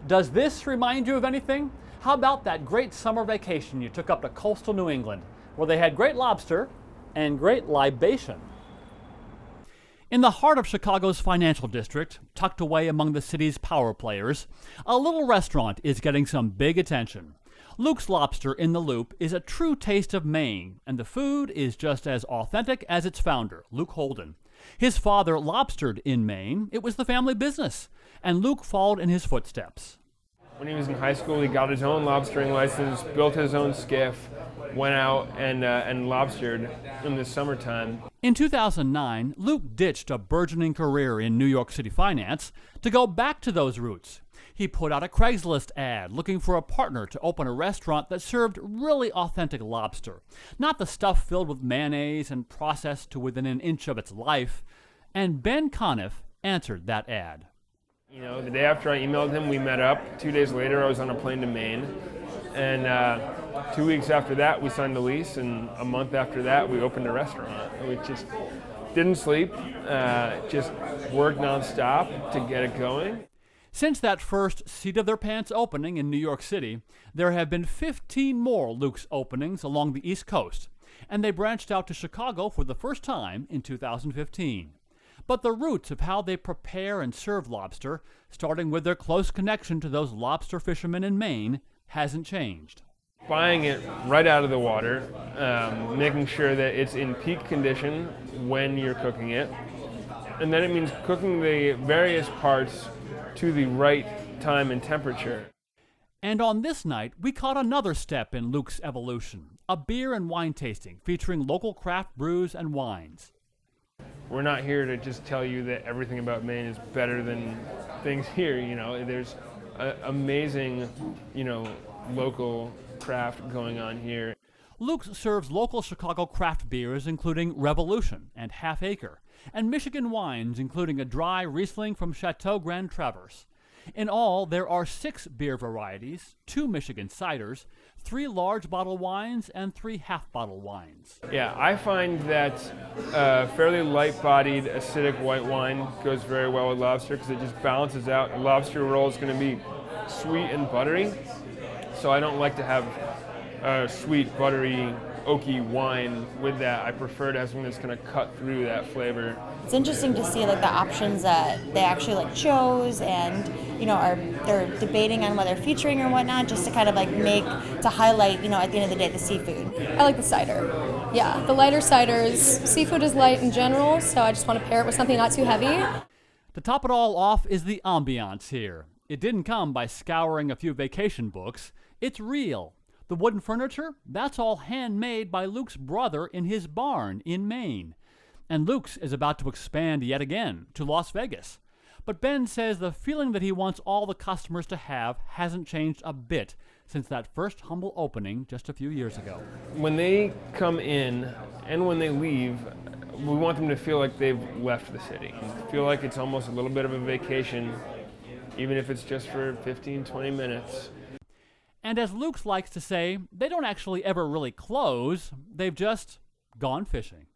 Does this remind you of anything? How about that great summer vacation you took up to coastal New England, where they had great lobster and great libation? In the heart of Chicago's financial district, tucked away among the city's power players, a little restaurant is getting some big attention. Luke's Lobster in the Loop is a true taste of Maine, and the food is just as authentic as its founder, Luke Holden. His father lobstered in Maine. It was the family business, and Luke followed in his footsteps. When he was in high school, he got his own lobstering license, built his own skiff, went out and lobstered in the summertime. In 2009, Luke ditched a burgeoning career in New York City finance to go back to those roots. He put out a Craigslist ad looking for a partner to open a restaurant that served really authentic lobster, not the stuff filled with mayonnaise and processed to within an inch of its life. And Ben Conniff answered that ad. You know, the day after I emailed him, we met up. 2 days later, I was on a plane to Maine. And 2 weeks after that, we signed the lease. And a month after that, we opened a restaurant. We just didn't sleep, just worked nonstop to get it going. Since that first seat-of-their-pants opening in New York City, there have been 15 more Luke's openings along the East Coast, and they branched out to Chicago for the first time in 2015. But the roots of how they prepare and serve lobster, starting with their close connection to those lobster fishermen in Maine, hasn't changed. Buying it right out of the water, making sure that it's in peak condition when you're cooking it, and then it means cooking the various parts to the right time and temperature. And on this night, we caught another step in Luke's evolution, a beer and wine tasting featuring local craft brews and wines. We're not here to just tell you that everything about Maine is better than things here. You know, there's amazing, local craft going on here. Luke's serves local Chicago craft beers including Revolution and Half Acre, and Michigan wines including a dry Riesling from Chateau Grand Traverse. In all, there are 6 beer varieties, 2 Michigan ciders, 3 large bottle wines, and 3 half-bottle wines. Yeah, I find that fairly light-bodied acidic white wine goes very well with lobster because it just balances out. A lobster roll is going to be sweet and buttery, so I don't like to have a sweet, buttery, oaky wine with that. I prefer to have something that's going to cut through that flavor. It's interesting to see the options that they actually chose, and they're debating on whether featuring or whatnot, just to kind of to highlight at the end of the day the seafood. I like the cider. Yeah, the lighter ciders. Seafood is light in general, so I just want to pair it with something not too heavy. To top it all off is the ambiance here. It didn't come by scouring a few vacation books. It's real. The wooden furniture, that's all handmade by Luke's brother in his barn in Maine. And Luke's is about to expand yet again to Las Vegas. But Ben says the feeling that he wants all the customers to have hasn't changed a bit since that first humble opening just a few years ago. When they come in and when they leave, we want them to feel like they've left the city. Feel like it's almost a little bit of a vacation, even if it's just for 15, 20 minutes. And as Luke's likes to say, they don't actually ever really close, they've just gone fishing.